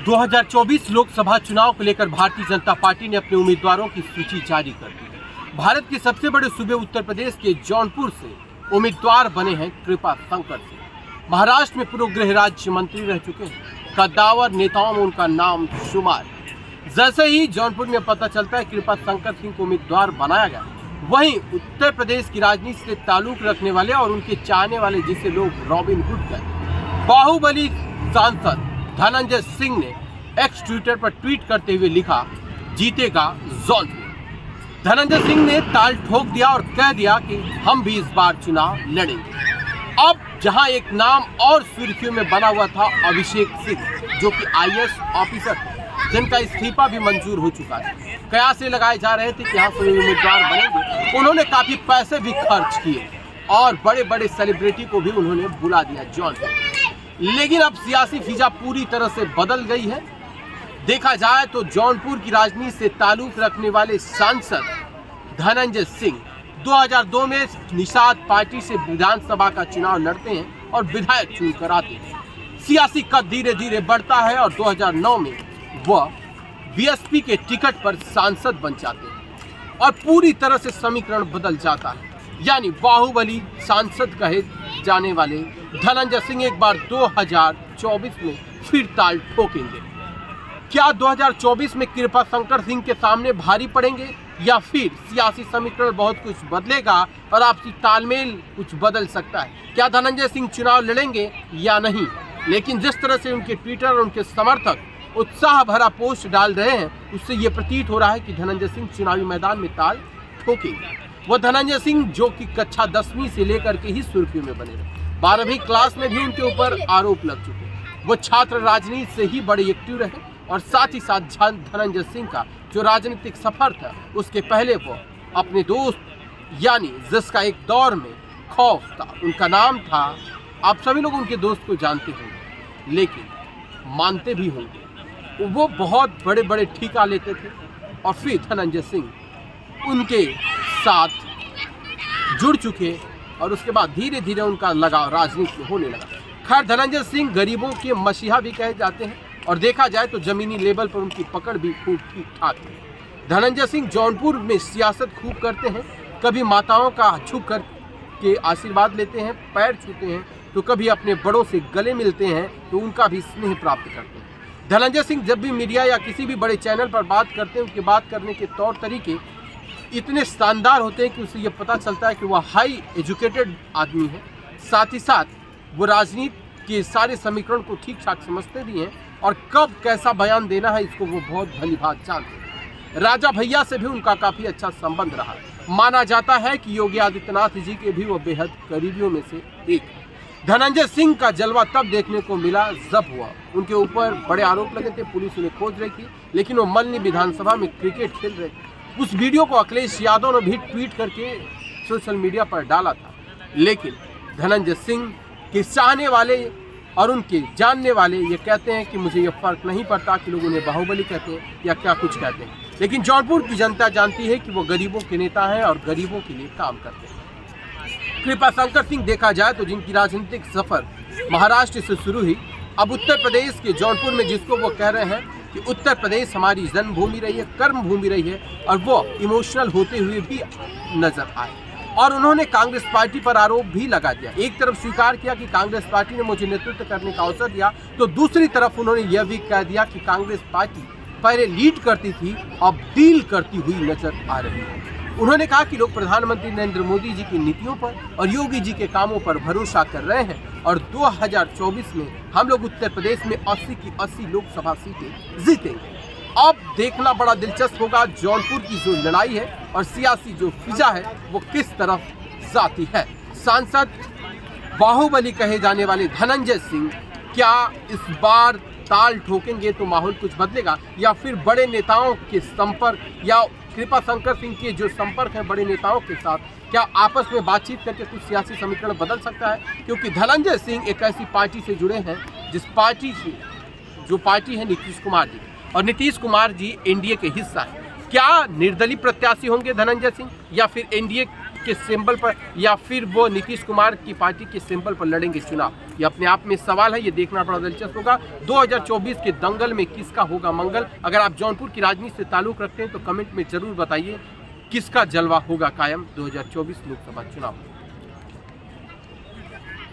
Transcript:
2024 लोकसभा चुनाव को लेकर भारतीय जनता पार्टी ने अपने उम्मीदवारों की सूची जारी कर दी है। भारत के सबसे बड़े सूबे उत्तर प्रदेश के जौनपुर से उम्मीदवार बने हैं कृपा शंकर सिंह। महाराष्ट्र में पूर्व गृह राज्य मंत्री रह चुके हैं। कद्दावर नेताओं में उनका नाम शुमार। जैसे ही जौनपुर में पता चलता है कृपा शंकर सिंह को उम्मीदवार बनाया गया, वहीं उत्तर प्रदेश की राजनीति से ताल्लुक रखने वाले और उनके चाहने वाले, जिसे लोग रॉबिन हुड कहते, बाहुबली सांसद धनंजय सिंह ने एक्स ट्विटर पर ट्वीट करते हुए लिखा, जीतेगा जौनपुर। धनंजय सिंह ने ताल ठोक दिया और कह दिया कि हम भी इस बार चुनाव लड़ेंगे। अब जहां एक नाम और सुर्खियों में बना हुआ था अभिषेक सिंह, जो कि IAS ऑफिसर थे, जिनका इस्तीफा भी मंजूर हो चुका है। कयास से लगाए जा रहे थे कि यहाँ से उम्मीदवार बनेंगे। उन्होंने काफी पैसे भी खर्च किए और बड़े बड़े सेलिब्रिटी को भी उन्होंने बुला दिया जौनपुर। लेकिन अब सियासी फिजा पूरी तरह से बदल गई है। देखा जाए तो जौनपुर की राजनीति से ताल्लुक रखने वाले सांसद धनंजय सिंह 2002 में निषाद पार्टी से विधानसभा का चुनाव लड़ते हैं और विधायक चुनकर आते हैं। सियासी कद धीरे धीरे बढ़ता है और 2009 में वह BSP के टिकट पर सांसद बन जाते हैं और पूरी तरह से समीकरण बदल जाता है। यानी बाहुबली सांसद कहे जाने वाले धनंजय सिंह एक बार 2024 में फिर ताल ठोकेंगे। क्या 2024 में कृपा शंकर सिंह के सामने भारी पड़ेंगे या फिर सियासी समीकरण बहुत कुछ बदलेगा और आपसी तालमेल कुछ बदल सकता है? क्या धनंजय सिंह चुनाव लड़ेंगे या नहीं? लेकिन जिस तरह से उनके ट्विटर और उनके समर्थक उत्साह भरा पोस्ट डाल रहे हैं, उससे ये प्रतीत हो रहा है कि धनंजय सिंह चुनावी मैदान में ताल ठोकेंगे। वो धनंजय सिंह जो कि कक्षा 10वीं से लेकर के ही सुर्खियों में बने रहे, 12वीं क्लास में भी उनके ऊपर आरोप लग चुके। वो छात्र राजनीति से ही बड़े एक्टिव रहे और साथ ही साथ धनंजय सिंह का जो राजनीतिक सफर था, उसके पहले वो अपने दोस्त यानी जिसका एक दौर में खौफ था, उनका नाम था, आप सभी लोग उनके दोस्त को जानते होंगे लेकिन मानते भी होंगे, वो बहुत बड़े बड़े ठिका लेते थे और फिर धनंजय सिंह उनके साथ जुड़ चुके और उसके बाद धीरे धीरे उनका लगाव राजनीति में होने लगा। खैर, धनंजय सिंह गरीबों के मसीहा भी कहे जाते हैं और देखा जाए तो जमीनी लेवल पर उनकी पकड़ भी खूब ठीक ठाक है। धनंजय सिंह जौनपुर में सियासत खूब करते हैं। कभी माताओं का झुक कर के आशीर्वाद लेते हैं, पैर छूते हैं, तो कभी अपने बड़ों से गले मिलते हैं तो उनका भी स्नेह प्राप्त करते हैं। धनंजय सिंह जब भी मीडिया या किसी भी बड़े चैनल पर बात करते हैं, उनके बात करने के तौर तरीके इतने शानदार होते हैं कि उससे ये पता चलता है कि वह हाई एजुकेटेड आदमी है। साथ ही साथ वो राजनीति के सारे समीकरण को ठीक ठाक समझते भी हैं और कब कैसा बयान देना है इसको वो बहुत भली भांति जानते हैं। राजा भैया से भी उनका काफ़ी अच्छा संबंध रहा है। माना जाता है कि योगी आदित्यनाथ जी के भी वो बेहद करीबियों में से एक है। धनंजय सिंह का जलवा तब देखने को मिला जब हुआ उनके ऊपर बड़े आरोप लगे थे, पुलिस उन्हें खोज रही थी, लेकिन वो मल्ली विधानसभा में क्रिकेट खेल रहे थे। उस वीडियो को अखिलेश यादव ने भी ट्वीट करके सोशल मीडिया पर डाला था। लेकिन धनंजय सिंह के चाहने वाले और उनके जानने वाले ये कहते हैं कि मुझे ये फर्क नहीं पड़ता कि लोग उन्हें बाहुबली कहते हैं या क्या कुछ कहते हैं, लेकिन जौनपुर की जनता जानती है कि वो गरीबों के नेता हैं और गरीबों के लिए काम करते हैं। कृपा शंकर सिंह देखा जाए तो जिनकी राजनीतिक सफर महाराष्ट्र से शुरू हुई, अब उत्तर प्रदेश के जौनपुर में, जिसको वो कह रहे हैं कि उत्तर प्रदेश हमारी जन्मभूमि रही है, कर्म भूमि रही है, और वो इमोशनल होते हुए भी नजर आए। और उन्होंने कांग्रेस पार्टी पर आरोप भी लगा दिया। एक तरफ स्वीकार किया कि कांग्रेस पार्टी ने मुझे नेतृत्व करने का अवसर दिया, तो दूसरी तरफ उन्होंने यह भी कह दिया कि कांग्रेस पार्टी पहले लीड करती थी, अब डील करती हुई नजर आ रही है। उन्होंने कहा कि लोग प्रधानमंत्री नरेंद्र मोदी जी की नीतियों पर और योगी जी के कामों पर भरोसा कर रहे हैं और 2024 में हम लोग उत्तर प्रदेश में 80 की 80 लोकसभा सीटें जीतेंगे। अब देखना बड़ा दिलचस्प होगा जौनपुर की जो लड़ाई है और सियासी जो फिजा है वो किस तरफ जाती है। सांसद बाहुबली कहे जाने वाले धनंजय सिंह क्या इस बार ताल ठोकेंगे तो माहौल कुछ बदलेगा या फिर बड़े नेताओं के संपर्क या कृपा शंकर सिंह के जो संपर्क है बड़े नेताओं के साथ, क्या आपस में बातचीत करके कुछ सियासी समीकरण बदल सकता है? क्योंकि धनंजय सिंह एक ऐसी पार्टी से जुड़े हैं जिस पार्टी से जो पार्टी है नीतीश कुमार जी, और नीतीश कुमार जी एनडीए के हिस्सा है। क्या निर्दलीय प्रत्याशी होंगे धनंजय सिंह या फिर एनडीए के सिंबल पर या फिर वो नीतीश कुमार की पार्टी के सिंबल पर लड़ेंगे चुनाव? ये अपने आप में सवाल है, ये देखना बड़ा दिलचस्प होगा 2024 के दंगल में किसका होगा मंगल। अगर आप जौनपुर की राजनीति से ताल्लुक रखते हैं तो कमेंट में जरूर बताइए किसका जलवा होगा कायम 2024 लोकसभा चुनाव।